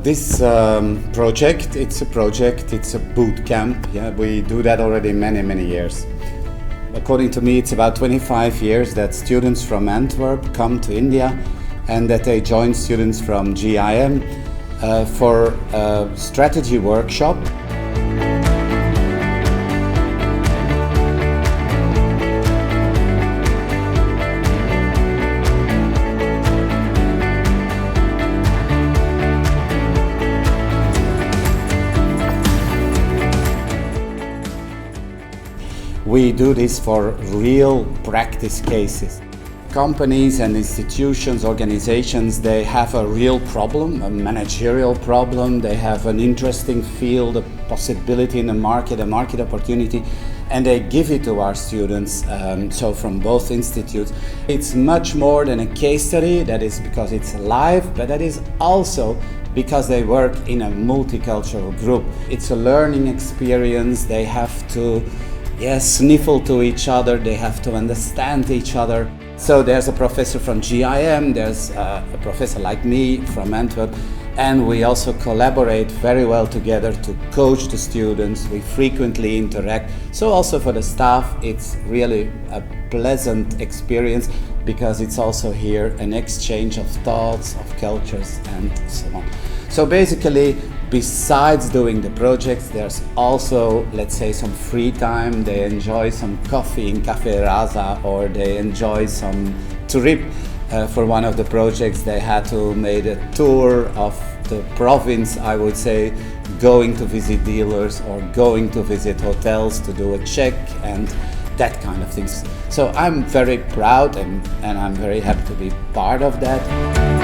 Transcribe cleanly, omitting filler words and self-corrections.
This project, it's a boot camp. Yeah, we do that already many years. According to me, it's about 25 years that students from Antwerp come to India and that they join students from GIM for a strategy workshop. We do this for real practice cases. Companies and institutions, organizations, they have a real problem, a managerial problem. They have an interesting field, a possibility in the market, a market opportunity, and they give it to our students, so from both institutes. It's much more than a case study. That is because it's live, but that is also because they work in a multicultural group. It's a learning experience. They have to sniffle to each other, they have to understand each other. So there's a professor from GIM, there's a professor like me from Antwerp, and we also collaborate very well together to coach the students. We frequently interact. So also for the staff, it's really a pleasant experience because it's also here an exchange of thoughts, of cultures, and so on. So basically, besides doing the projects, there's also, let's say, some free time. They enjoy some coffee in Cafe Raza, or they enjoy some trip. For one of the projects, they had to make a tour of the province, I would say, going to visit dealers or going to visit hotels to do a check and that kind of things. So I'm very proud and I'm very happy to be part of that.